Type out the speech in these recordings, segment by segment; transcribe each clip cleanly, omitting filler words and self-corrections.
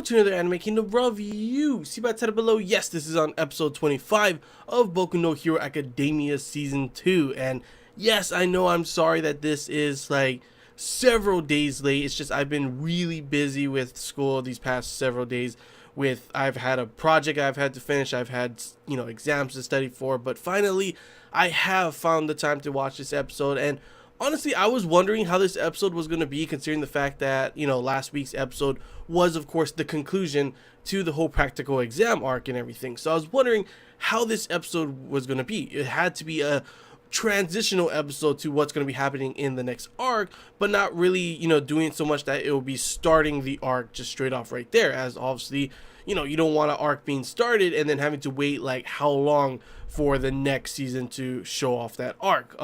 to another Anime Kingdom review. See by the title below, yes, this is on episode 25 of Boku no Hero Academia Season 2. And yes, I know I'm sorry that this is like several days late. It's just I've been really busy with school these past several days. I've had a project I've had to finish, I've had, exams to study for, but finally I have found the time to watch this episode. And honestly, I was wondering how this episode was going to be, considering the fact that, last week's episode was, of course, the conclusion to the whole practical exam arc and everything. So I was wondering how this episode was going to be. It had to be a transitional episode to what's going to be happening in the next arc, but not really, doing so much that it will be starting the arc just straight off right there, as obviously, you don't want an arc being started and then having to wait like how long for the next season to show off that arc.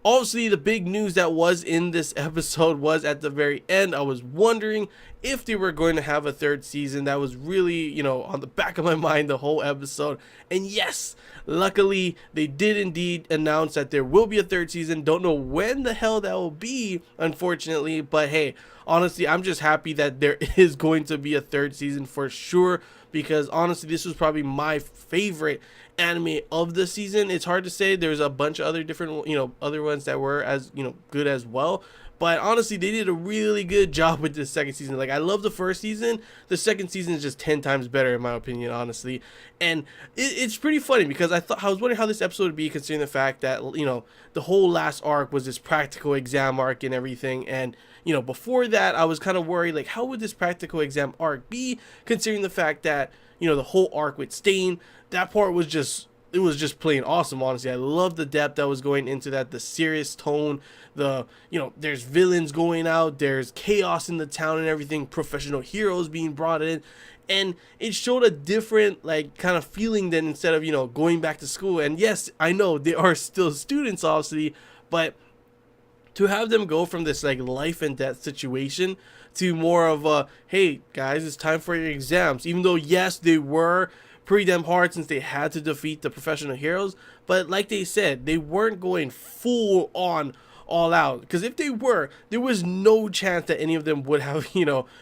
Obviously, the big news that was in this episode was at the very end. I was wondering if they were going to have a third season. That was really, on the back of my mind the whole episode. And yes, luckily, they did indeed announce that there will be a third season. Don't know when the hell that will be, unfortunately. But hey, honestly, I'm just happy that there is going to be a third season for sure. Because honestly, this was probably my favorite anime of the season. It's hard to say. There's a bunch of other different, other ones that were as, good as well. But honestly, they did a really good job with this second season. Like, I love the first season. The second season is just 10 times better, in my opinion, honestly. And it's pretty funny because I was wondering how this episode would be, considering the fact that, the whole last arc was this practical exam arc and everything. And, before that, I was kind of worried, like, how would this practical exam arc be, considering the fact that, the whole arc with Stain, that part was just, it was just plain awesome, honestly. I love the depth that was going into that, the serious tone, there's villains going out, there's chaos in the town and everything, professional heroes being brought in, and it showed a different, like, kind of feeling than instead of, going back to school. And yes, I know they are still students, obviously, but to have them go from this, like, life and death situation to more of a, hey, guys, it's time for your exams, even though, yes, they were pretty damn hard since they had to defeat the professional heroes, but like they said, they weren't going full on all out, because if they were, there was no chance that any of them would have,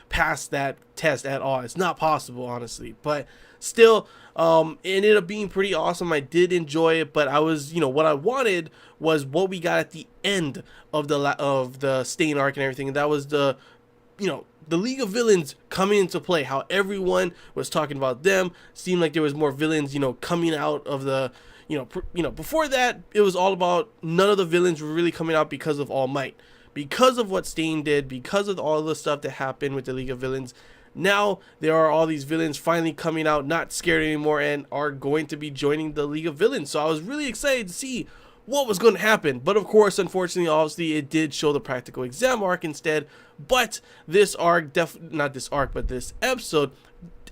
passed that test at all. It's not possible, honestly, but still, it ended up being pretty awesome. I did enjoy it, but I was, what I wanted was what we got at the end of the Stain arc and everything, and that was the League of Villains coming into play, how everyone was talking about them. Seemed like there was more villains, coming out of the, before that, it was all about none of the villains were really coming out because of All Might. Because of what Stain did, because of all the stuff that happened with the League of Villains, now there are all these villains finally coming out, not scared anymore, and are going to be joining the League of Villains. So I was really excited to see what was going to happen. But of course, unfortunately, obviously, it did show the practical exam arc instead. But this arc, not this arc, but this episode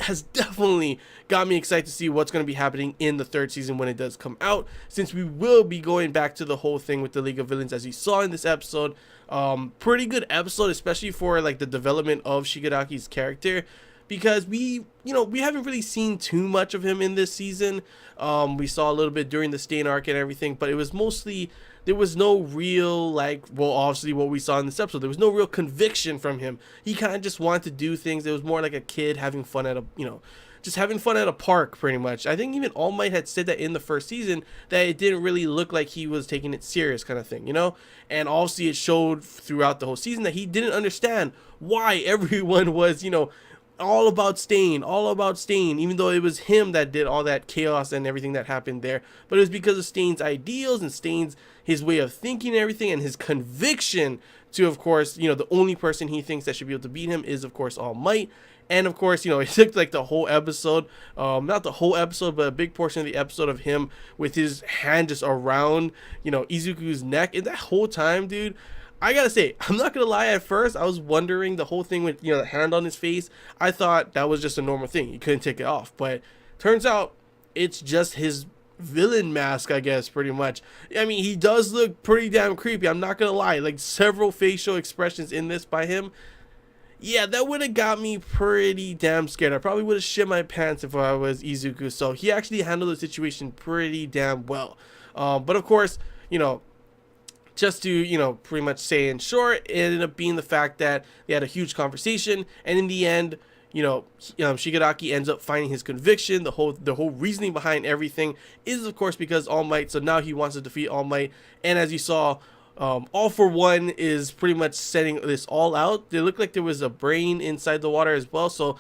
has definitely got me excited to see what's going to be happening in the third season when it does come out, since we will be going back to the whole thing with the League of Villains, as you saw in this episode. Pretty good episode, especially for like the development of Shigaraki's character, because we haven't really seen too much of him in this season. We saw a little bit during the Stain arc and everything, but it was mostly, there was no real, like, well, obviously what we saw in this episode, there was no real conviction from him. He kind of just wanted to do things. It was more like a kid having fun at a, just having fun at a park, pretty much. I think even All Might had said that in the first season, that it didn't really look like he was taking it serious, kind of thing, and obviously it showed throughout the whole season that he didn't understand why everyone was, all about Stain, even though it was him that did all that chaos and everything that happened there. But it was because of Stain's ideals and Stain's, his way of thinking and everything, and his conviction to, of course, the only person he thinks that should be able to beat him is, of course, All Might. And of course, it took like the whole episode, not the whole episode, but a big portion of the episode of him with his hand just around, Izuku's neck. And that whole time, dude, I gotta say, I'm not gonna lie, at first I was wondering the whole thing with, the hand on his face. I thought that was just a normal thing. You couldn't take it off. But turns out it's just his villain mask, I guess, pretty much. I mean, he does look pretty damn creepy. I'm not gonna lie. Like, several facial expressions in this by him. Yeah, that would have got me pretty damn scared. I probably would have shit my pants if I was Izuku. So he actually handled the situation pretty damn well. But of course, just to, pretty much say in short, it ended up being the fact that they had a huge conversation, and in the end, Shigaraki ends up finding his conviction. The whole reasoning behind everything is, of course, because All Might. So now he wants to defeat All Might. And as you saw, All for One is pretty much setting this all out. It looked like there was a brain inside the water as well. So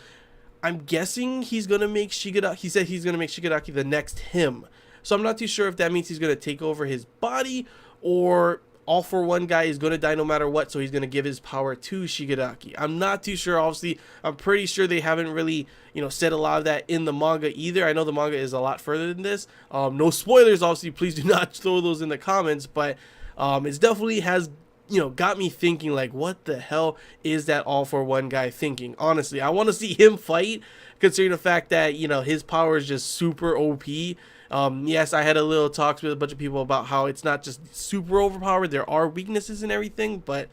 I'm guessing he's gonna make Shigaraki. He said he's gonna make Shigaraki the next him. So I'm not too sure if that means he's gonna take over his body, or All for One guy is gonna die no matter what. So he's gonna give his power to Shigaraki. I'm not too sure. Obviously, I'm pretty sure they haven't really said a lot of that in the manga either. I know the manga is a lot further than this. No spoilers, obviously. Please do not throw those in the comments. But it definitely has got me thinking, like, what the hell is that All for One guy thinking? Honestly, I want to see him fight, considering the fact that his power is just super OP. Yes, I had a little talks with a bunch of people about how it's not just super overpowered, there are weaknesses and everything, but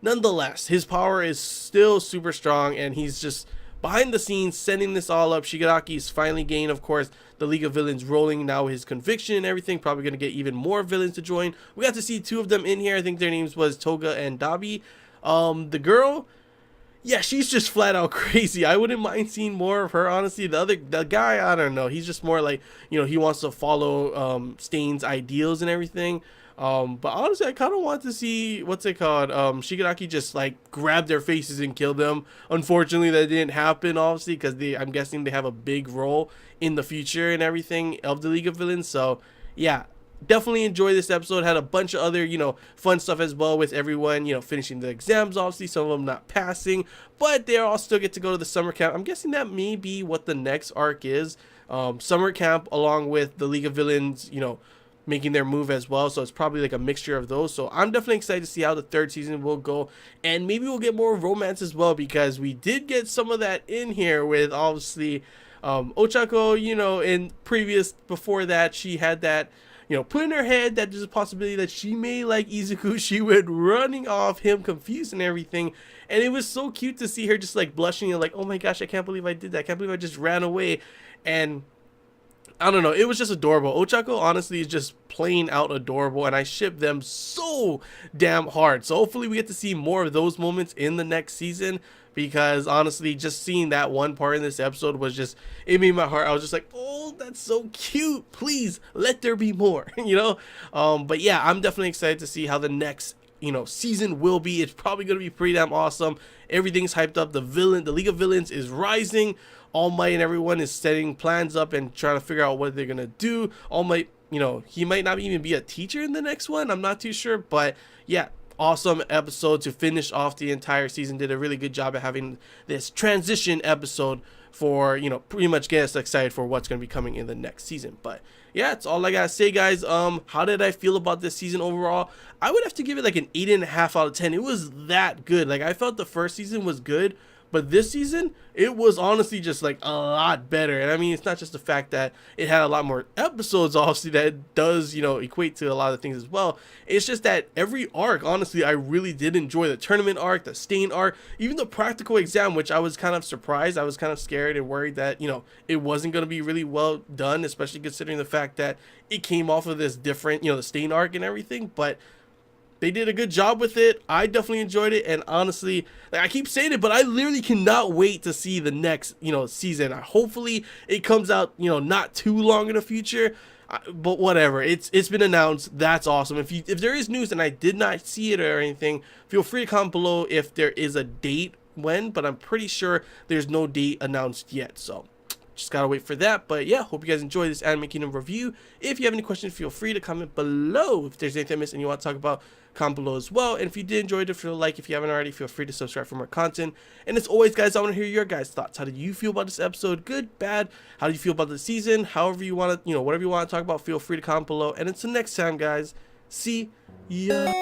nonetheless, his power is still super strong, and he's just behind the scenes setting this all up. Shigaraki's finally gained, of course, the League of Villains rolling now, his conviction and everything. Probably going to get even more villains to join. We got to see 2 of them in here. I think their names was Toga and Dabi. The girl, yeah, she's just flat out crazy. I wouldn't mind seeing more of her, honestly. The guy, I don't know. He's just more like, he wants to follow Stain's ideals and everything. But honestly, I kind of want to see, what's it called, Shigaraki just like grab their faces and kill them. Unfortunately, that didn't happen, obviously, because I'm guessing they have a big role in the future and everything of the League of Villains. So yeah, definitely enjoy this episode. Had a bunch of other fun stuff as well, with everyone finishing the exams. Obviously, some of them not passing, but they all still get to go to the summer camp. I'm guessing that may be what the next arc is, summer camp, along with the League of Villains making their move as well. So it's probably like a mixture of those. So I'm definitely excited to see how the 3rd season will go, and maybe we'll get more romance as well, because we did get some of that in here with, obviously, Ochako. In previous, before that, she had that put in her head that there's a possibility that she may like Izuku. She went running off him, confused and everything, and it was so cute to see her just like blushing and like, oh my gosh, I can't believe I did that, I can't believe I just ran away. And I don't know, it was just adorable. Ochako honestly is just plain out adorable, and I ship them so damn hard. So hopefully we get to see more of those moments in the next season, because honestly, just seeing that one part in this episode was just, it made my heart, I was just like, oh, that's so cute, please let there be more. But yeah, I'm definitely excited to see how the next season will be. It's probably going to be pretty damn awesome. Everything's hyped up. The League of Villains is rising. All Might and everyone is setting plans up and trying to figure out what they're gonna do. All Might, he might not even be a teacher in the next one, I'm not too sure. But yeah, awesome episode to finish off the entire season. Did a really good job at having this transition episode for pretty much get us excited for what's going to be coming in the next season. But yeah, that's all I gotta say, guys. How did I feel about this season overall? I would have to give it like an 8.5 out of 10. It was that good. Like, I felt the first season was good, but this season, it was honestly just like a lot better. And I mean, it's not just the fact that it had a lot more episodes, obviously, that does, equate to a lot of things as well. It's just that every arc, honestly, I really did enjoy. The tournament arc, the Stain arc, even the practical exam, which I was kind of surprised. I was kind of scared and worried that, it wasn't going to be really well done, especially considering the fact that it came off of this different, the Stain arc and everything. But they did a good job with it. I definitely enjoyed it, and honestly, like, I keep saying it, but I literally cannot wait to see the next, season. Hopefully, it comes out, not too long in the future. But whatever, it's been announced. That's awesome. If there is news and I did not see it or anything, feel free to comment below if there is a date when. But I'm pretty sure there's no date announced yet. So just gotta wait for that. But yeah, hope you guys enjoy this Anime Kingdom review. If you have any questions, feel free to comment below. If there's anything I missed and you want to talk about, comment below as well. And if you did enjoy it, feel like, if you haven't already, feel free to subscribe for more content. And as always, guys, I want to hear your guys' thoughts. How did you feel about this episode? Good, bad? How do you feel about the season? However you want to, whatever you want to talk about, feel free to comment below. And until next time, guys, see ya.